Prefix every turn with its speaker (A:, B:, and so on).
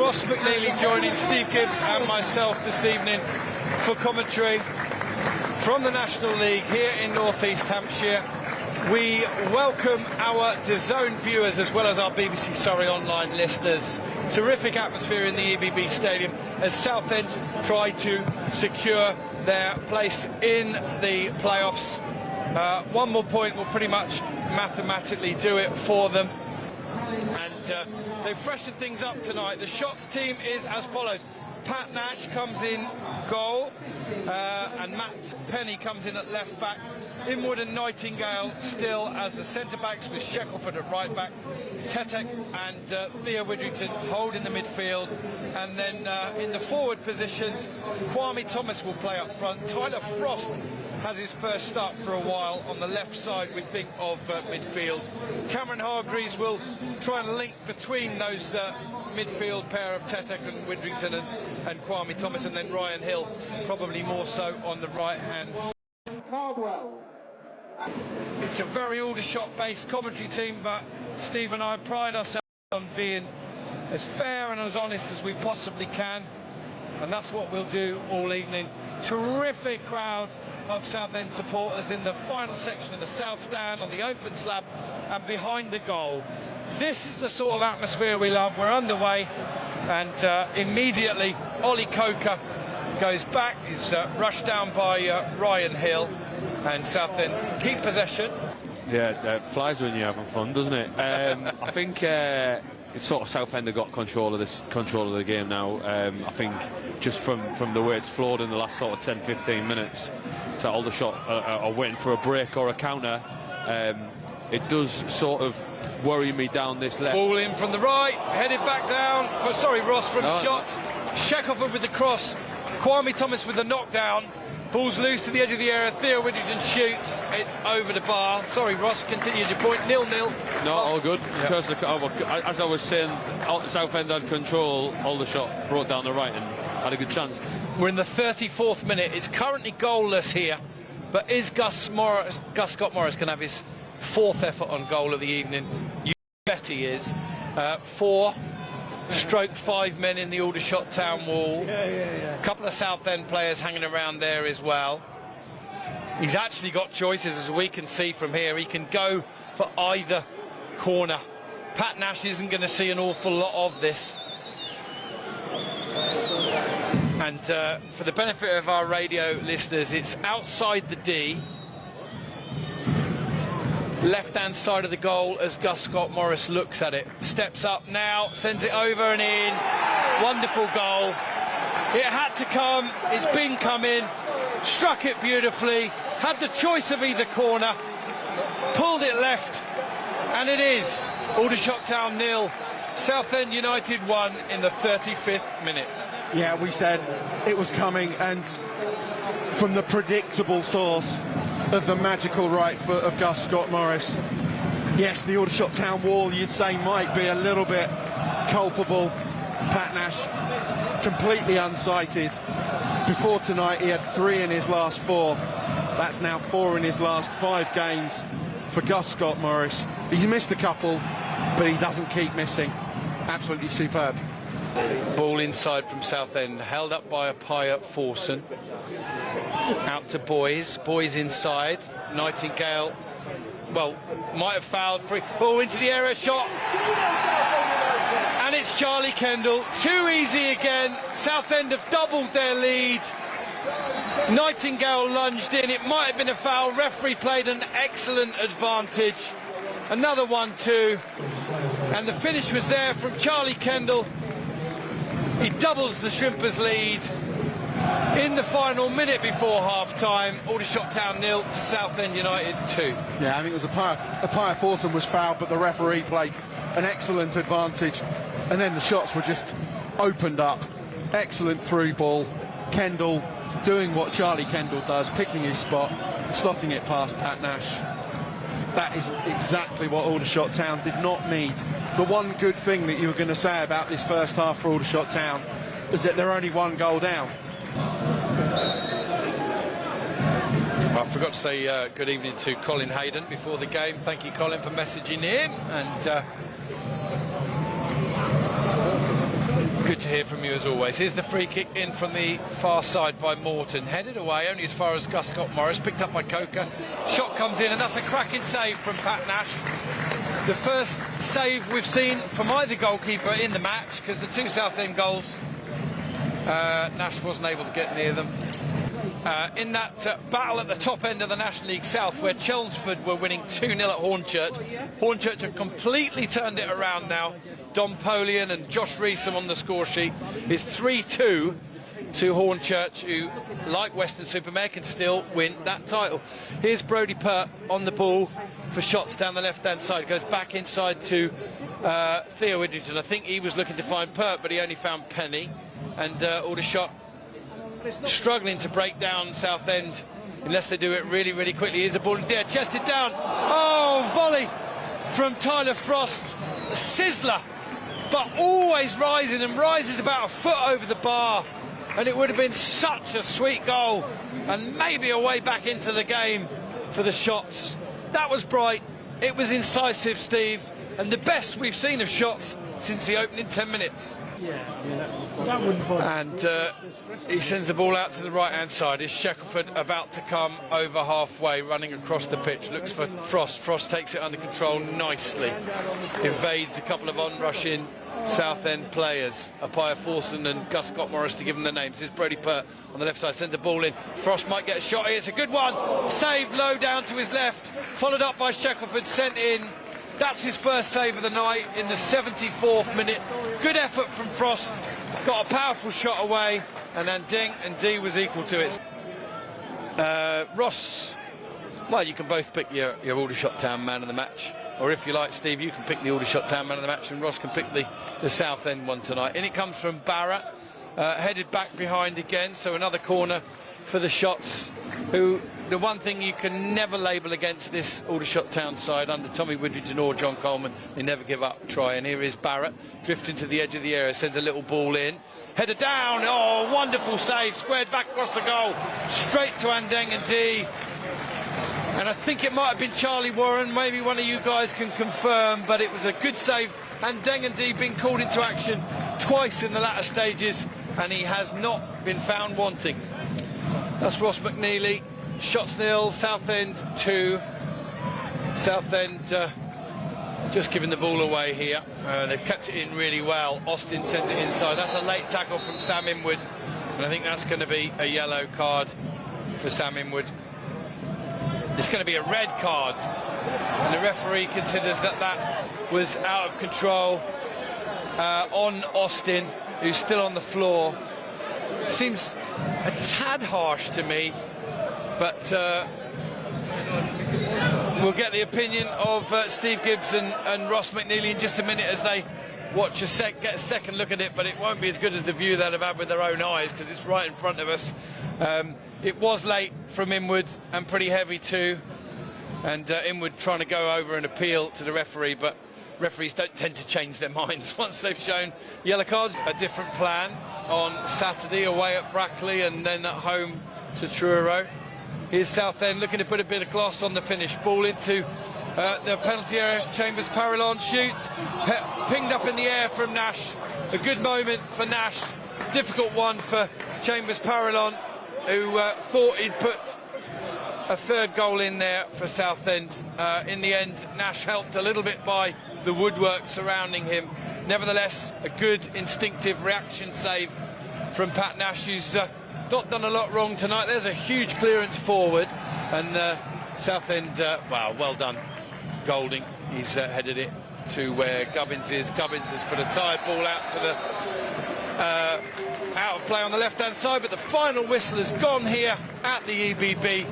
A: Ross McNeely joining Steve Gibbs and myself this evening for commentary from the National League here in North East Hampshire. We welcome our DAZN viewers as well as our BBC Surrey online listeners. Terrific atmosphere in the EBB Stadium as Southend try to secure their place in the playoffs. One more point will pretty much mathematically do it for them. And they've freshened things up tonight. The shots team is as follows. Pat Nash comes in goal, and Matt Penny comes in at left back. Inwood and Nightingale still as the centre backs, with Shackelford at right back. Tetek and Theo Widrington holding the midfield, and then in the forward positions, Kwame Thomas will play up front. Tyler Frost has his first start for a while on the left side, we think, of midfield. Cameron Hargreaves will try and link between those midfield pair of Tetek and Widrington and Kwame Thomas, and then Ryan Hill probably more so on the right hand side. It's a very Aldershot based commentary team, but Steve and I pride ourselves on being as fair and as honest as we possibly can, and that's what we'll do all evening. Terrific crowd of Southend supporters in the final section of the South Stand, on the open slab and behind the goal. This is the sort of atmosphere we love. We're underway, and immediately Ollie Coker goes back. He's rushed down by Ryan Hill, and Southend keep possession.
B: Yeah, it flies when you're having fun, doesn't it? I think it's sort of Southend have got control of the game now. I think just from the way it's flowed in the last sort of 10-15 minutes, to Aldershot are waiting for a break or a counter. It does sort of worry me down this left.
A: Ball in from the right, headed back down. Oh, sorry, Ross from shots. Shackelford with the cross. Kwame Thomas with the knockdown. Ball's loose to the edge of the area. Theo Widrington shoots. It's over the bar. Sorry, Ross, continue your point. 0-0.
B: No, all good. Yeah. As I was saying, Southend had control. Aldershot brought down the right and had a good chance.
A: We're in the 34th minute. It's currently goalless here, but is Gus Scott Morris can have his fourth effort on goal of the evening? You bet he is. 4/5 men in the Aldershot town wall. A couple of Southend players hanging around there as well. He's actually got choices, as we can see from here. He can go for either corner. Pat Nash isn't going to see an awful lot of this. And for the benefit of our radio listeners, it's outside the D, left-hand side of the goal as Gus Scott Morris looks at it. Steps up now, sends it over and in. Wonderful goal. It had to come, it's been coming. Struck it beautifully, had the choice of either corner, pulled it left, and it is Aldershot Town 0, Southend United 1 in the 35th minute.
C: Yeah, we said it was coming, and from the predictable source of the magical right foot of Gus Scott Morris. Yes, the Aldershot Town wall, you'd say, might be a little bit culpable. Pat Nash completely unsighted. Before tonight, he had 3 in his last 4. That's now 4 in his last 5 games for Gus Scott Morris. He's missed a couple, but he doesn't keep missing. Absolutely superb.
A: Ball inside from Southend, held up by a Pyatt Forson. Out to Boys. Boys inside. Nightingale, well, might have fouled free. Ball into the area, shot. And it's Charlie Kendall. Too easy again. Southend have doubled their lead. Nightingale lunged in. It might have been a foul. Referee played an excellent advantage. Another 1-2. And the finish was there from Charlie Kendall. He doubles the Shrimpers' lead in the final minute before half-time. Aldershot Town 0, Southend United 2.
C: Yeah, I think it was a Pyatt Forson was fouled, but the referee played an excellent advantage. And then the shots were just opened up. Excellent through ball. Kendall doing what Charlie Kendall does, picking his spot, slotting it past Pat Nash. That is exactly what Aldershot Town did not need. The one good thing that you were going to say about this first half for Aldershot Town is that they're only 1 goal down.
A: I forgot to say good evening to Colin Hayden before the game. Thank you, Colin, for messaging in. And Good to hear from you as always. Here's the free kick in from the far side by Morton. Headed away only as far as Gus Scott Morris. Picked up by Coker. Shot comes in and that's a cracking save from Pat Nash. The first save we've seen from either goalkeeper in the match, because the two Southend goals, Nash wasn't able to get near them. In that battle at the top end of the National League South, where Chelmsford were winning 2-0 at Hornchurch. Hornchurch have completely turned it around now. Dom Polian and Josh Reesam on the score sheet is 3-2 to Hornchurch, who, like Weston-super-Mare, can still win that title. Here's Brodie Pert on the ball for shots down the left-hand side. Goes back inside to Theo Idrington. I think he was looking to find Pert, but he only found Penny. And Aldershot struggling to break down Southend unless they do it really, really quickly. Here's a ball into the air, chested down. Oh, volley from Tyler Frost. Sizzler, but always rising, and rises about a foot over the bar. And it would have been such a sweet goal, and maybe a way back into the game for the shots. That was bright, it was incisive, Steve, and the best we've seen of shots since the opening 10 minutes. And he sends the ball out to the right-hand side. Is Shackelford about to come over halfway, running across the pitch? Looks for Frost. Frost takes it under control nicely. Evades a couple of on-rushing Southend players. Apaya Forson and Gus Scott Morris to give them the names. Here's Brodie Pert on the left side, sends the ball in. Frost might get a shot here. It's a good one. Saved low down to his left. Followed up by Shackelford, sent in. That's his first save of the night in the 74th minute. Good effort from Frost. Got a powerful shot away, and then Deng and D was equal to it. Ross, well, you can both pick your Aldershot Town man of the match. Or if you like, Steve, you can pick the Aldershot Town man of the match, and Ross can pick the Southend one tonight. And it comes from Barrett, headed back behind again, so another corner for the Shots, who, the one thing you can never label against this Aldershot Town side under Tommy Widrington or John Coleman, they never give up try. And here is Barrett drifting to the edge of the area, sends a little ball in, header down. Oh, wonderful save, squared back across the goal, straight to Andeng and D. And I think it might have been Charlie Warren, maybe one of you guys can confirm, but it was a good save. And Deng and D being called into action twice in the latter stages, and he has not been found wanting. That's Ross McNeely. Shots 0, Southend 2. Southend just giving the ball away here. They've kept it in really well. Austin sends it inside. That's a late tackle from Sam Inwood, and I think that's going to be a yellow card for Sam Inwood. It's going to be a red card, and the referee considers that that was out of control on Austin, who's still on the floor. Seems a tad harsh to me, but we'll get the opinion of Steve Gibbs and Ross McNeely in just a minute as they watch get a second look at it, but it won't be as good as the view they'll have had with their own eyes, because it's right in front of us. It was late from Inwood and pretty heavy too, and Inwood trying to go over and appeal to the referee, but referees don't tend to change their minds once they've shown yellow cards. A different plan on Saturday, away at Brackley and then at home to Truro. Here's Southend looking to put a bit of gloss on the finish. Ball into the penalty area. Chambers Parallon shoots, pinged up in the air from Nash. A good moment for Nash, difficult one for Chambers Parallon, who thought he'd put a third goal in there for Southend. In the end, Nash helped a little bit by the woodwork surrounding him. Nevertheless, a good instinctive reaction save from Pat Nash, who's not done a lot wrong tonight. There's a huge clearance forward, and Southend, well done, Golding. He's headed it to where Gubbins is. Gubbins has put a tired ball out to the out of play on the left-hand side, but the final whistle has gone here at the EBB.